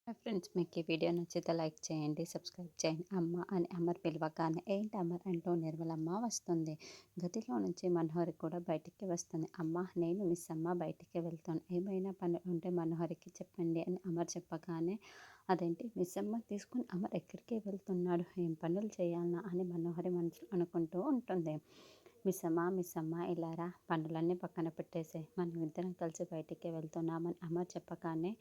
Friends, మీకు ఈ video నచ్చితే లైక్ చేయండి, సబ్స్క్రైబ్ చేయండి. అమ్మ అని అమర్ పిలవగానే ఏంటి అమర్ అంటూ నిర్మలమ్మ వస్తుంది. గదిలో నుంచి మనోహరి కూడా బయటికి వస్తుంది. అమ్మ, నేను మిస్ అమ్మ బయటికి వెళ్తాను, ఏమైనా పని ఉంటే మనోహరికి చెప్పండి అని అమర్ చెప్పగానే అదేంటి మిస్ అమ్మ తీసుకుని అమర్ ఎక్కడికి వెళ్తున్నాడు, ఏం పనులు చేయాలనా అని మనోహరి మనసులో అనుకుంటూ ఉంటుంది. మిస్ అమ్మ ఇలారా, పనులన్నీ పక్కన పెట్టేసే, మనం ఇద్దరం కలిసి బయటికి వెళ్తున్నామని అమర్ చెప్పగానే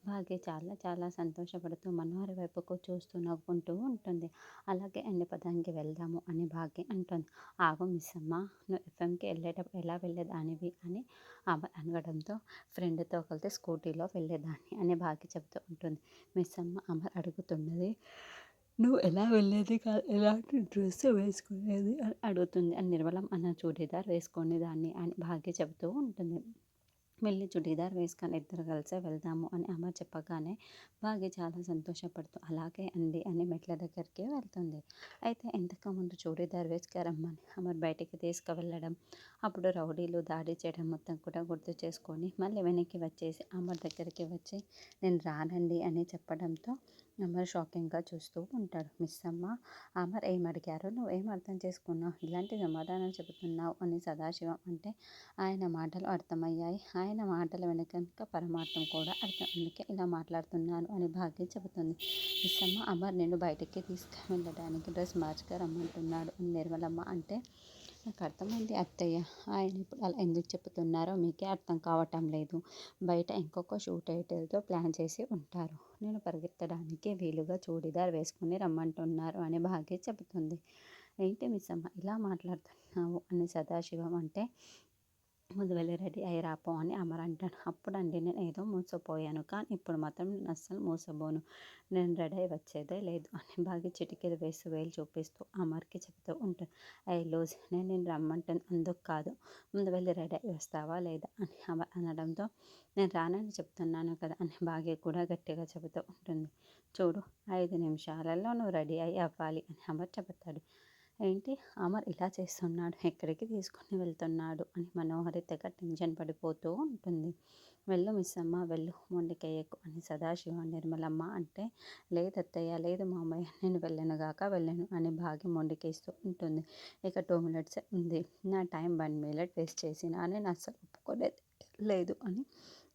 భాగ్య చాలా చాలా సంతోషపడుతూ మనోహరి వైపుకు చూస్తూ నవ్వుకుంటూ ఉంటుంది. అలాగే అండి, పదానికి వెళ్దాము అని భాగ్య అంటుంది. ఆగు మిస్ అమ్మ, నువ్వు ఎఫ్ఎంకి వెళ్ళేటప్పుడు ఎలా వెళ్ళేదానివి అని అమర్ అనగడంతో ఫ్రెండ్తో కలిసి స్కూటీలో వెళ్ళేదాన్ని అని భాగ్య చెబుతూ ఉంటుంది. మిస్ అమ్మ అమర్ అడుగుతున్నది, నువ్వు ఎలా వెళ్ళేది కాదు, ఎలాంటి డ్రెస్ వేసుకునేది అని అడుగుతుంది. అని నిర్మలం అన్న చూడీదార్ వేసుకునేదాన్ని అని భాగ్య చెబుతూ ఉంటుంది. వెళ్ళి చుడీదార్ వేసుకొని ఇద్దరు కలిసే వెళ్దాము అని అమర్ చెప్పగానే భాగ్య చాలా సంతోషపడుతూ అలాగే అండి అని మెట్ల దగ్గరికి వెళ్తుంది. అయితే ఇంతకుముందు చూడీదార్ వేసుకురమ్మని అమర్ బయటికి తీసుకువెళ్ళడం, అప్పుడు రౌడీలు దాడి చేయడం మొత్తం కూడా గుర్తు చేసుకొని మళ్ళీ వెనక్కి వచ్చేసి అమర్ దగ్గరికి వచ్చి నేను రానండి అని చెప్పడంతో అమర్ షాకింగ్గా చూస్తూ ఉంటాడు. మిస్ అమ్మ, అమర్ ఏం అడిగారో నువ్వేం అర్థం చేసుకున్నావు, ఇలాంటి సమాధానం చెబుతున్నావు అని సదాశివం అంటే ఆయన మాటలు అర్థమయ్యాయి. ఆయన మాటల వెనుక పరమార్థం కూడా అర్థం, అందుకే ఇలా మాట్లాడుతున్నాను అని భాగ్య చెబుతుంది. మిస్ అమ్మ, అమర్ నేను బయటికి తీసుకువెళ్ళడానికి డ్రెస్ మార్చుగా రమ్మంటున్నాడు అని నిర్మలమ్మ అంటే నాకు అర్థమైంది అత్తయ్య, ఆయన ఇప్పుడు అలా ఎందుకు చెప్తున్నారో మీకే అర్థం కావటం లేదు. బయట ఇంకొక షూట్ ఐటెల్తో ప్లాన్ చేసి ఉంటారు, నేను పరిగెత్తడానికి వీలుగా చూడీదార్ వేసుకుని రమ్మంటున్నారు అని భాగ్య చెబుతుంది. ఏంటి మిస్ అమ్మ ఇలా మాట్లాడుతున్నావు అని సదాశివం అంటే ముందు వెళ్ళి రెడీ అయ్యి రాపో అని అమర్ అంటాడు. అప్పుడండి నేను ఏదో మోసపోయాను, కానీ ఇప్పుడు మాత్రం నేను అస్సలు మోసపోను, నేను రెడీ అయ్యి వచ్చేదే లేదు అని బాగా చిటికెలు వేసి వేలు చూపిస్తూ అమర్కి చెప్తూ ఉంటాను. ఐ లూజ్, నేను రమ్మంటాను అందుకు కాదు, ముందు వెళ్ళి రెడీ అయ్యి వస్తావా లేదా అని అమర్ అనడంతో నేను రానని చెప్తున్నాను కదా అని భాగ్య కూడా గట్టిగా చెబుతూ ఉంటుంది. చూడు, 5 నిమిషాలలో నువ్వు రెడీ అయ్యి అవ్వాలి అని అమర్ చెబుతాడు. ఏంటి అమర్ ఇలా చేస్తున్నాడు, ఎక్కడికి తీసుకొని వెళ్తున్నాడు అని మనోహరి తెగ టెన్షన్ పడిపోతూ ఉంటుంది. వెళ్ళు మిస్ అమ్మ వెళ్ళు, మొండికెయ్యకు అని సదాశివ నిర్మలమ్మ అంటే లేదత్తయ్య, లేదు మామయ్య, నేను వెళ్ళను అని భాగ్య మొండికేస్తూ ఉంటుంది. ఇక 2 మినిట్స్ ఉంది, నా టైం 1 మినిట్ వేస్ట్ చేసినా నేను అస్సలు ఒప్పుకోలేదు లేదు అని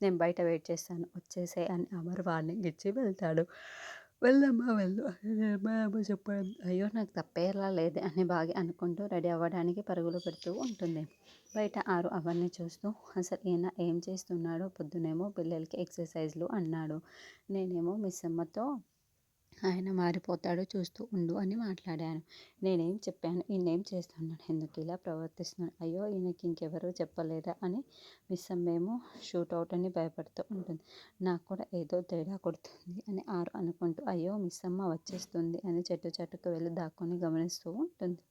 నేను బయట వెయిట్ చేస్తాను, వచ్చేసే అని అమర్ వార్నింగ్ ఇచ్చి వెళ్తాడు. వెళ్ళమ్మా వెళ్ళు అని నిర్మలమ్మ చెప్పడం, అయ్యో నాకు తప్పేలా లేదు అని బాగా అనుకుంటూ రెడీ అవ్వడానికి పరుగులు పెడుతూ ఉంటుంది. బయట ఆరు అవన్నీ చూస్తూ అసలు ఈయన ఏం చేస్తున్నాడో, పొద్దునేమో పిల్లలకి ఎక్సర్సైజ్లు అన్నాడు, నేనేమో మిస్ అమ్మతో ఆయన మారిపోతాడు చూస్తూ ఉండు అని మాట్లాడాను, నేనేం చెప్పాను, ఈయనేం చేస్తున్నాడు, ఎందుకు ఇలా ప్రవర్తిస్తున్నాడు, అయ్యో ఈయనకి ఇంకెవరూ చెప్పలేదా అని మిస్ అమ్మేమో షూట్అవుట్ అని భయపడుతూ ఉంటుంది. నాకు కూడా ఏదో తేడా కొడుతుంది అని ఆరు అనుకుంటూ అయ్యో మిస్ అమ్మ వచ్చేస్తుంది అని చెట్టుకు వెళ్ళి దాక్కొని గమనిస్తూ ఉంటుంది.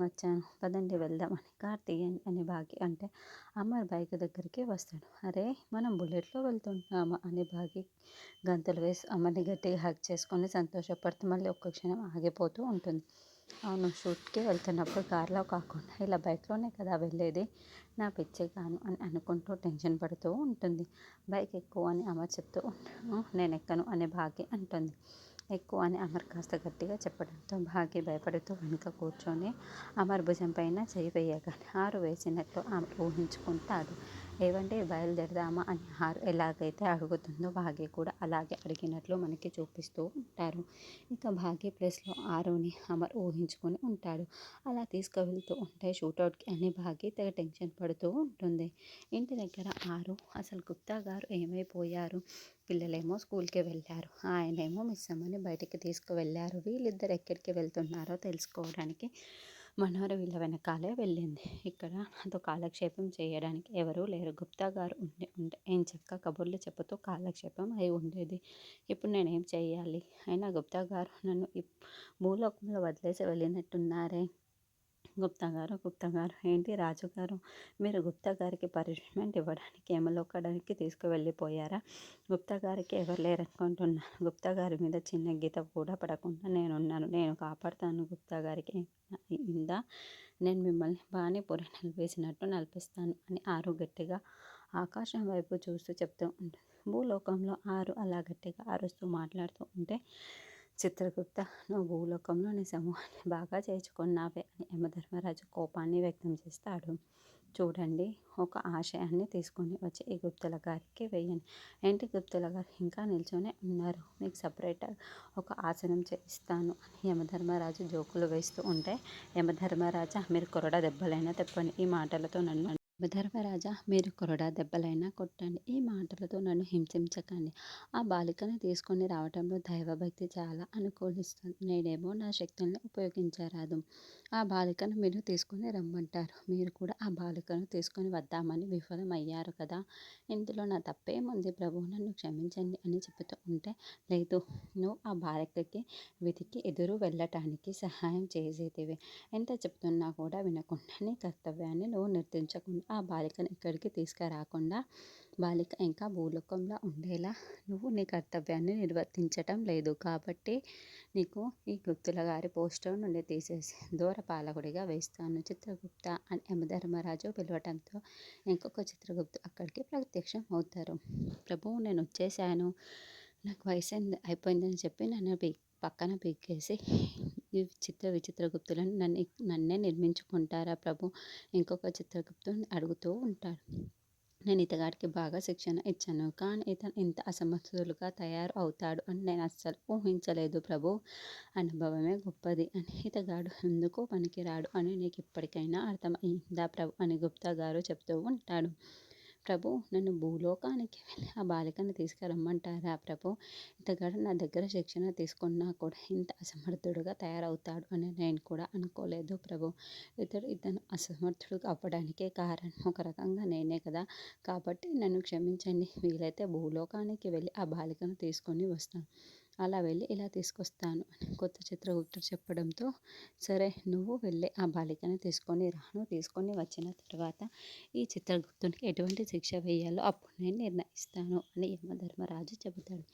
వచ్చాను పదండి వెళ్దాం అని కార్తీయన్ అని భాగ్య అంటే అమర్ బైక్ దగ్గరికి వస్తాడు. అరే మనం బుల్లెట్లో వెళ్తుంటామా అని భాగ్య గంతులు వేసి అమ్మని గట్టిగా హగ్ చేసుకొని సంతోషపడుతూ మళ్ళీ ఒక్క క్షణం ఆగిపోతూ ఉంటుంది. అవును, షూట్కి వెళ్తున్నప్పుడు కార్లో కాకుండా ఇలా బైక్లోనే కదా వెళ్ళేది, నా పిచ్చి కాను అని అనుకుంటూ టెన్షన్ పడుతూ ఉంటుంది. బైక్ ఎక్కువ అని అమర్ చెప్తూ ఉంటాను, నేను ఎక్కను అని భాగ్య అంటుంది. ఎక్కువ అని అమర్ కాస్త గట్టిగా చెప్పడంతో భాగ్య భయపడుతూ వెనుక కూర్చొని అమర్ భుజం పైన చేయి వేయగానే ఆరు వేసినట్లు అమర్ ఊహించుకుంటాడు. ఏవంటే బయలుదేరదామా అని ఆరు ఎలాగైతే అడుగుతుందో భాగ్య కూడా అలాగే అడిగినట్లు మనకి చూపిస్తూ ఉంటారు. ఇంకా భాగ్య ప్లేస్లో ఆరుని అమర్ ఊహించుకొని ఉంటాడు. అలా తీసుకువెళ్తూ ఉంటే షూట్అవుట్కి అని భాగ్య తెగ టెన్షన్ పడుతూ ఉంటుంది. ఇంటి దగ్గర ఆరు అసలు గుప్తా గారు ఏమైపోయారు, పిల్లలేమో స్కూల్కి వెళ్ళారు, ఆయనేమో మిస్ అమ్మని బయటికి తీసుకువెళ్ళారు, వీళ్ళిద్దరు ఎక్కడికి వెళ్తున్నారో తెలుసుకోవడానికి మనోహరి వీళ్ళ వెనకాలే వెళ్ళింది. ఇక్కడ నాతో కాలక్షేపం చేయడానికి ఎవరూ లేరు, గుప్తా గారు ఉంటే ఏం చక్క కబుర్లు చెబుతూ కాలక్షేపం అయి ఉండేది. ఇప్పుడు నేనేం చేయాలి, అయినా గుప్తా గారు నన్ను భూలోకంలో వదిలేసి వెళ్ళినట్టున్నారే. గుప్తా గారు ఏంటి రాజుగారు, మీరు గుప్తా గారికి పనిష్మెంట్ ఇవ్వడానికి యమలోకానికి తీసుకువెళ్ళిపోయారా, గుప్తా గారికి ఎవరు లేరనుకుంటున్నాను, గుప్తా గారి మీద చిన్న గీత కూడా పడకుండా నేనున్నాను, నేను కాపాడుతాను, గుప్తా గారికి ఇందా నేను మిమ్మల్ని పానీపూరి నలిపేసినట్టు నలిపిస్తాను అని ఆరు గట్టిగా ఆకాశం వైపు చూస్తూ చెప్తూ ఉంటుంది. భూలోకంలో ఆరు అలా గట్టిగా అరుస్తూ మాట్లాడుతూ ఉంటే చిత్రగుప్త నువ్వు భూలోకంలో నీ సమూహాన్ని బాగా చేర్చుకున్నావే అని యమధర్మరాజు కోపాన్ని వ్యక్తం చేస్తాడు. చూడండి, ఒక ఆశయాన్ని తీసుకొని వచ్చి ఈ గుప్తుల గారికి వేయండి. ఏంటి గుప్తుల గారు ఇంకా నిల్చొనే ఉన్నారు, మీకు సపరేట్ ఒక ఆసనం చేయిస్తాను అని యమధర్మరాజు జోకులు వేస్తూ ఉంటే, యమధర్మరాజా మీరు కొరడా దెబ్బలైనా తెప్పండి, ఈ మాటలతో నన్ను ధర్మరాజా మీరు కొరడా దెబ్బలైనా కొట్టండి, ఈ మాటలతో నన్ను హింసించకండి. ఆ బాలికను తీసుకొని రావటంలో దైవభక్తి చాలా అనుకూలిస్తుంది. నేనేమో నా శక్తుల్ని ఉపయోగించరాదు. ఆ బాలికను మీరు తీసుకొని రమ్మంటారు, మీరు కూడా ఆ బాలికను తీసుకొని వద్దామని విఫలమయ్యారు కదా, ఇందులో నా తప్పేముంది ప్రభు, నన్ను క్షమించండి అని చెబుతూ ఉంటే, లేదు, నువ్వు ఆ బాలికకి వెతికి ఎదురు వెళ్ళటానికి సహాయం చేసేదివే. ఎంత చెప్తున్నా కూడా వినకుండా నీ కర్తవ్యాన్ని నువ్వు నిర్తించకుండా ఆ బాలికను ఇక్కడికి తీసుకురాకుండా బాలిక ఇంకా భూలోకంలో ఉండేలా నువ్వు నీ కర్తవ్యాన్ని నిర్వర్తించటం లేదు. కాబట్టి నీకు ఈ గుప్తుల గారి పోస్టర్ నుండి తీసేసి దూరపాలకుడిగా వేస్తాను చిత్రగుప్త అని యమధర్మరాజు పిలవటంతో ఇంకొక చిత్రగుప్తు అక్కడికి ప్రత్యక్షం అవుతారు. ప్రభు నేను వచ్చేసాను, నాకు వయసు అయిపోయిందని చెప్పి నన్ను పక్కన పీకేసి ఈ విచిత్రగుప్తులను నన్నే నిర్మించుకుంటారా ప్రభు, ఇంకొక చిత్రగుప్తుని అడుగుతూ ఉంటాడు. నేను ఇతగాడికి బాగా శిక్షణ ఇచ్చాను, కానీ ఇతను ఇంత అసమర్థులుగా తయారు అవుతాడు అని నేను అస్సలు ఊహించలేదు ప్రభు, అనుభవమే గొప్పది అని ఇతగాడు ఎందుకు పనికిరాడు అని నీకు ఇప్పటికైనా అర్థమైందా ప్రభు అని గుప్తా గారు చెప్తూ ఉంటాడు. ప్రభు నన్ను భూలోకానికి వెళ్ళి ఆ బాలికను తీసుకురమ్మంటారా ప్రభు, ఇతగాడు నా దగ్గర శిక్షణ తీసుకున్నా కూడా ఇంత అసమర్థుడుగా తయారవుతాడు అని నేను కూడా అనుకోలేదు ప్రభు, ఇతను అసమర్థుడు అవ్వడానికే కారణం ఒక రకంగా నేనే కదా, కాబట్టి నన్ను క్షమించండి, వీలైతే భూలోకానికి వెళ్ళి ఆ బాలికను తీసుకొని వస్తాను, అలా వెళ్ళి ఇలా తీసుకొస్తాను అని కొత్త చిత్రగుప్తుడు చెప్పడంతో, సరే నువ్వు వెళ్ళి ఆ బాలికను తీసుకొని రాను, తీసుకొని వచ్చిన తర్వాత ఈ చిత్రగుప్తునికి ఎటువంటి శిక్ష వేయాలో అప్పుడు నేను నిర్ణయిస్తాను అని యమధర్మరాజు చెబుతాడు.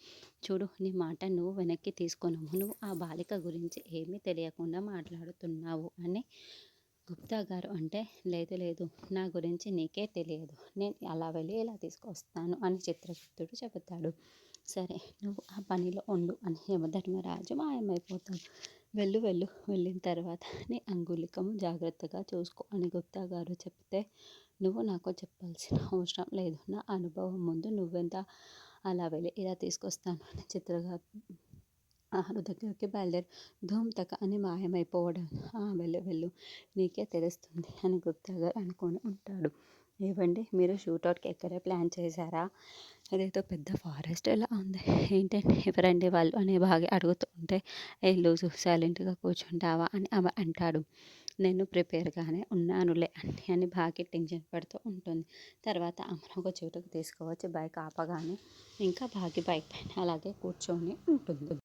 చూడు, నీ మాట నువ్వు వెనక్కి తీసుకొను, నువ్వు ఆ బాలిక గురించి ఏమీ తెలియకుండా మాట్లాడుతున్నావు అని గుప్తా గారు అంటే, లేదు లేదు, నా గురించి నీకే తెలియదు, నేను అలా వెళ్ళి ఇలా తీసుకొస్తాను అని చిత్రగుప్తుడు చెబుతాడు. సరే నువ్వు ఆ పనిలో ఉండు అని యమధర్మరాజు మాయమైపోతాడు. వెళ్ళిన తర్వాత నీ అంగుళికం జాగ్రత్తగా చూసుకో అని గుప్తా గారు చెప్తే, నువ్వు నాకు చెప్పాల్సిన అవసరం లేదు, నా అనుభవం ముందు నువ్వెంత, అలా వెళ్ళి ఇలా తీసుకొస్తాను అని ఆహారు దగ్గరికి బయలుదేరి ధూమ్ తక అని మాయమైపోవడం. వెళ్ళు నీకే తెలుస్తుంది అని గుప్తా గారు అనుకొని ఉంటాడు. ఏవండి మీరు షూట్అవుట్కి ఎక్కడే ప్లాన్ చేశారా, అదేదో పెద్ద ఫారెస్ట్ ఎలా ఉంది, ఏంటండి ఎవరండి వాళ్ళు అని బాగా అడుగుతూ ఉంటే, లూజు సైలెంట్గా కూర్చుంటావా అని ఆమె అంటాడు. నేను ప్రిపేర్గానే ఉన్నానులే అని బాగా టెన్షన్ పడుతూ ఉంటుంది. తర్వాత ఆమెను ఒక చోటుకు తీసుకువచ్చి బైక్ ఆపగానే ఇంకా బైక్ పైన అలాగే కూర్చొని ఉంటుంది.